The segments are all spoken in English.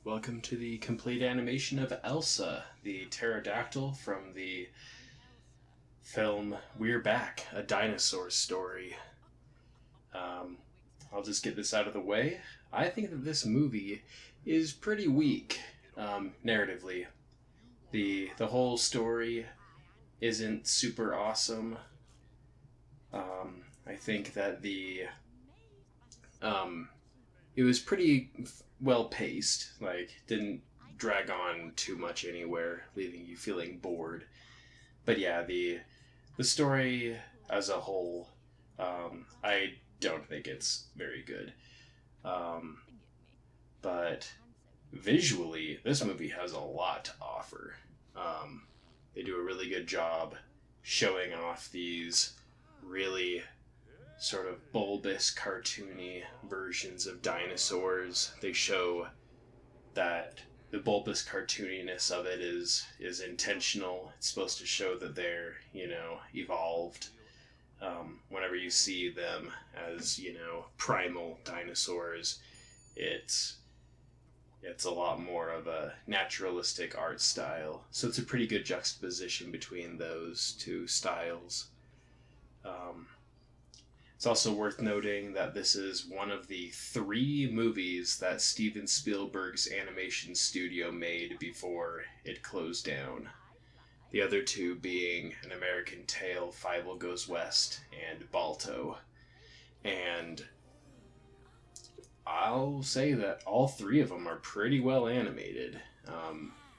Welcome to the complete animation of Elsa, the pterodactyl from the film We're Back, a Dinosaur Story. Um, I'll just get this out of the way. I think that this movie is pretty weak, narratively. The whole story isn't super awesome. I think that um, it was pretty well paced. Like, didn't drag on too much anywhere, leaving you feeling bored. But yeah, the story as a whole, I don't think it's very good. Um, but visually, this movie has a lot to offer. Um, they do a really good job showing off these really sort of bulbous, cartoony versions of dinosaurs. They show that the bulbous cartooniness of it is intentional. It's supposed to show that they're evolved. Whenever you see them as primal dinosaurs, it's it's a lot more of a naturalistic art style. So it's a pretty good juxtaposition between those two styles. Um, it's also worth noting that this is one of the three movies that Steven Spielberg's animation studio made before it closed down. The other two being An American Tail, Fievel Goes West, and Balto. And I'll say that all three of them are pretty well animated.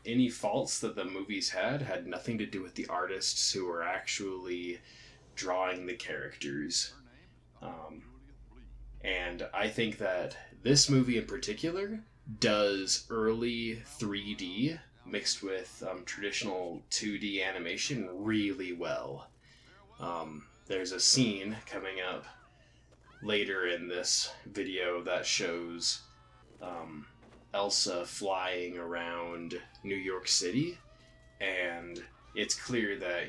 Any faults that the movies had nothing to do with the artists who were actually drawing the characters. Um, and I think that this movie in particular does early 3D mixed with traditional 2D animation really well. There's a scene coming up later in this video that shows Elsa flying around New York City, and it's clear that,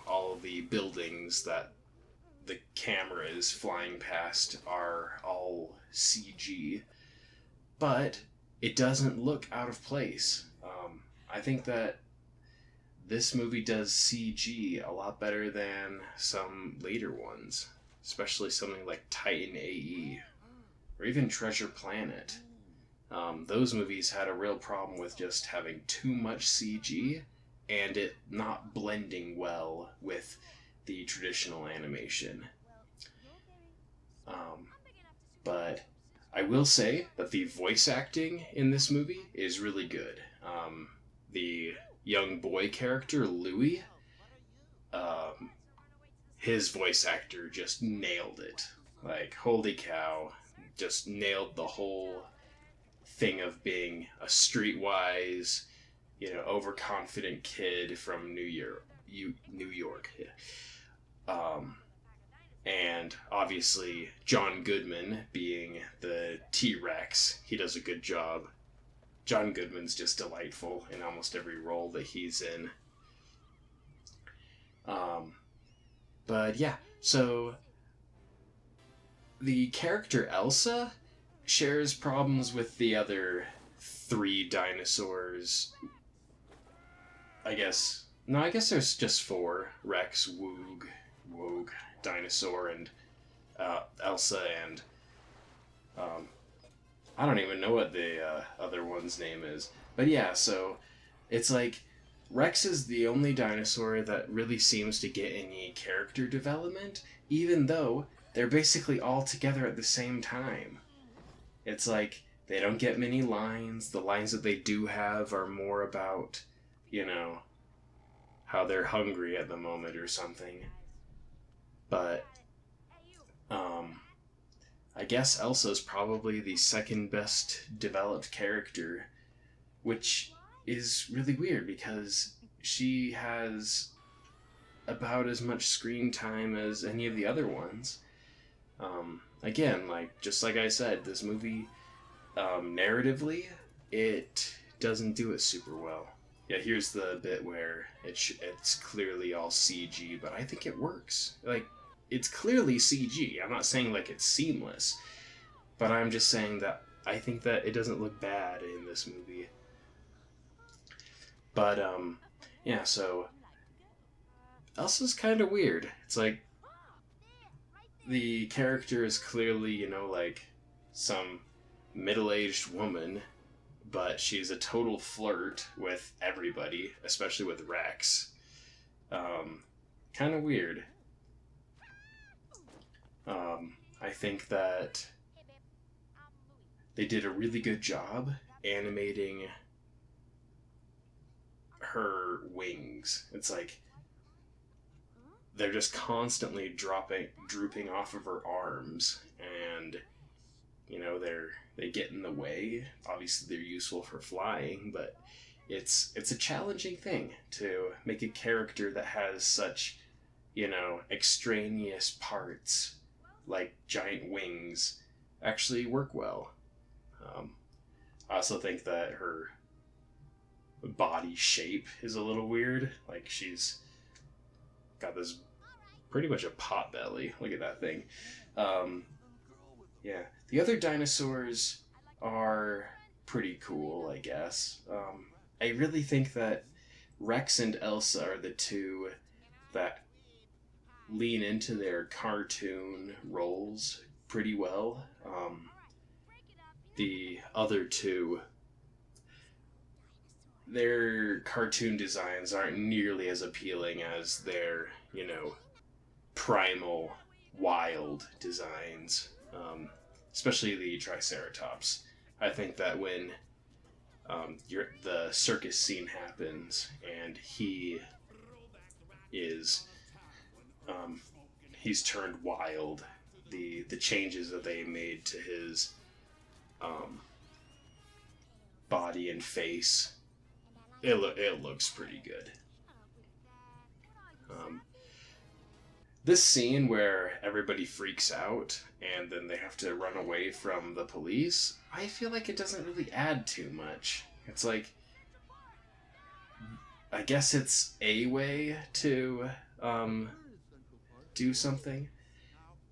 all the buildings that the camera is flying past are all CG, but it doesn't look out of place. I think that this movie does CG a lot better than some later ones, especially something like Titan AE or even Treasure Planet. Those movies had a real problem with just having too much CG and it not blending well with the traditional animation. But I will say that the voice acting in this movie is really good. The young boy character, Louis, his voice actor just nailed it. Like, holy cow, just nailed the whole thing of being a streetwise, overconfident kid from New York. New York. And obviously, John Goodman being the T-Rex, he does a good job. John Goodman's just delightful in almost every role that he's in. But yeah, so the character Elsa shares problems with the other three dinosaurs. I guess there's just four: Rex, Woog, Dinosaur, and Elsa, and I don't even know what the other one's name is. But yeah, so it's like Rex is the only dinosaur that really seems to get any character development, even though they're basically all together at the same time. It's like they don't get many lines. The lines that they do have are more about, how they're hungry at the moment or something. But I guess Elsa's probably the second best developed character, which is really weird because she has about as much screen time as any of the other ones. Again, just like I said, this movie, narratively, it doesn't do it super well. Yeah, here's the bit where it's clearly all CG, but I think it works. It's clearly CG. I'm not saying it's seamless, but I'm just saying that I think that it doesn't look bad in this movie. But yeah, so Elsa's kind of weird. It's like the character is clearly, like some middle-aged woman, but she's a total flirt with everybody, especially with Rex. Kind of weird. I think that they did a really good job animating her wings. It's like they're just constantly drooping off of her arms, and they get in the way. Obviously, they're useful for flying, but it's a challenging thing to make a character that has such extraneous parts like giant wings actually work well. I also think that her body shape is a little weird. Like, she's got this pretty much a pot belly. Look at that thing. Yeah. The other dinosaurs are pretty cool, I guess. I really think that Rex and Elsa are the two that lean into their cartoon roles pretty well. The other two, their cartoon designs aren't nearly as appealing as their, primal, wild designs. Especially the Triceratops. I think that when the circus scene happens and is he's turned wild, the changes that they made to his body and face, it looks pretty good. This scene where everybody freaks out and then they have to run away from the police, I feel like it doesn't really add too much. It's like, I guess it's a way to do something.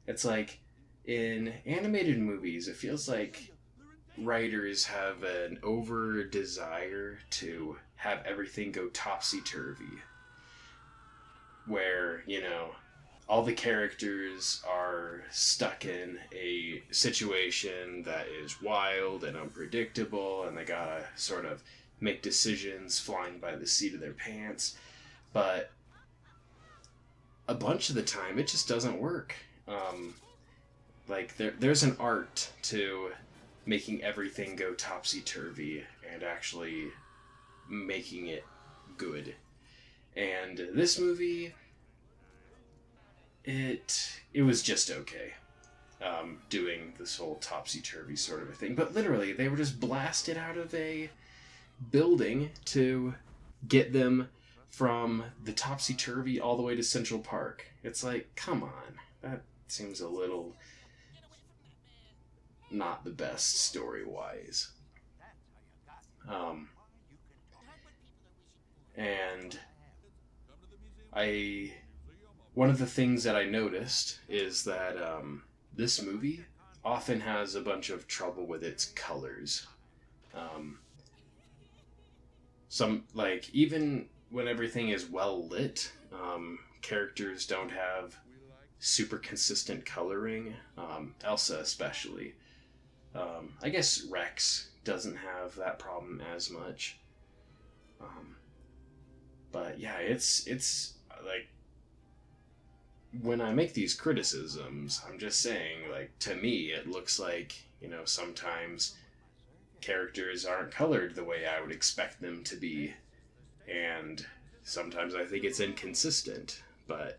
It's like, in animated movies, it feels like writers have an over desire to have everything go topsy-turvy. Where, all the characters are stuck in a situation that is wild and unpredictable, and they gotta sort of make decisions flying by the seat of their pants. But a bunch of the time, it just doesn't work. Like, there's an art to making everything go topsy-turvy and actually making it good. And this movie, it was just okay, doing this whole topsy-turvy sort of a thing. But literally, they were just blasted out of a building to get them from the topsy-turvy all the way to Central Park. It's like, come on. That seems a little not the best story-wise. And one of the things that I noticed is that this movie often has a bunch of trouble with its colors. Even when everything is well lit, characters don't have super consistent coloring. Elsa especially. I guess Rex doesn't have that problem as much. But yeah, it's like, when I make these criticisms, I'm just saying, like, to me, it looks like, sometimes characters aren't colored the way I would expect them to be. And sometimes I think it's inconsistent. But,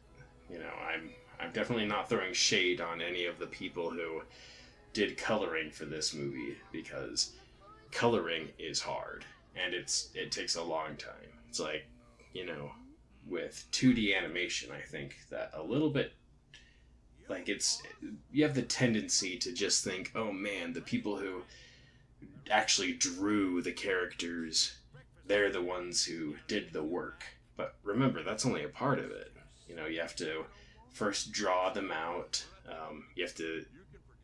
I'm definitely not throwing shade on any of the people who did coloring for this movie, because coloring is hard, and it takes a long time. It's like, with 2D animation, I think that a little bit, like, you have the tendency to just think, oh man, the people who actually drew the characters, they're the ones who did the work. But remember, that's only a part of it. You have to first draw them out. You have to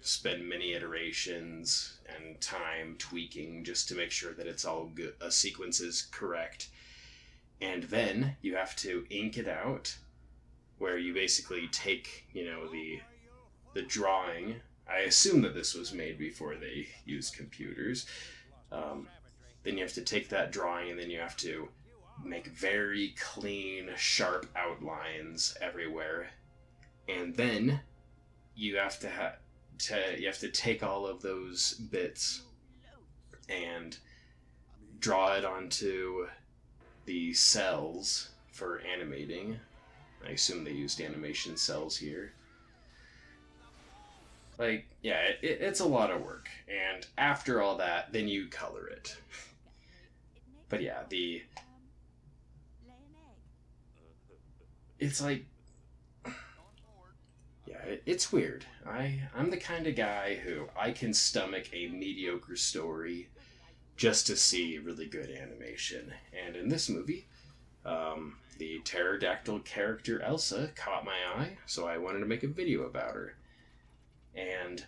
spend many iterations and time tweaking just to make sure that it's all good, a sequence is correct. And then you have to ink it out, where you basically take, the drawing. I assume that this was made before they used computers. Then you have to take that drawing and then you have to make very clean, sharp outlines everywhere. And then you have to take all of those bits and draw it onto the cells for animating. I assume they used animation cells here. It's a lot of work. And after all that, then you color it. But yeah, it's like, yeah, it's weird. I'm the kind of guy who I can stomach a mediocre story just to see really good animation. And in this movie, the pterodactyl character Elsa caught my eye, so I wanted to make a video about her. And,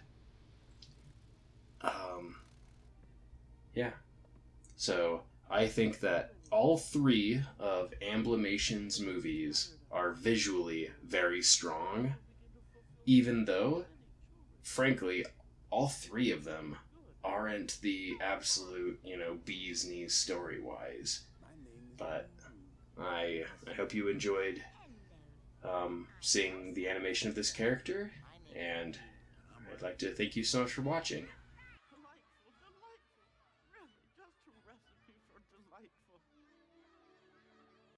yeah. So, I think that all three of Amblimation's movies are visually very strong, even though, frankly, all three of them aren't the absolute, bee's knees story-wise. But I hope you enjoyed seeing the animation of this character, and I'd like to thank you so much for watching.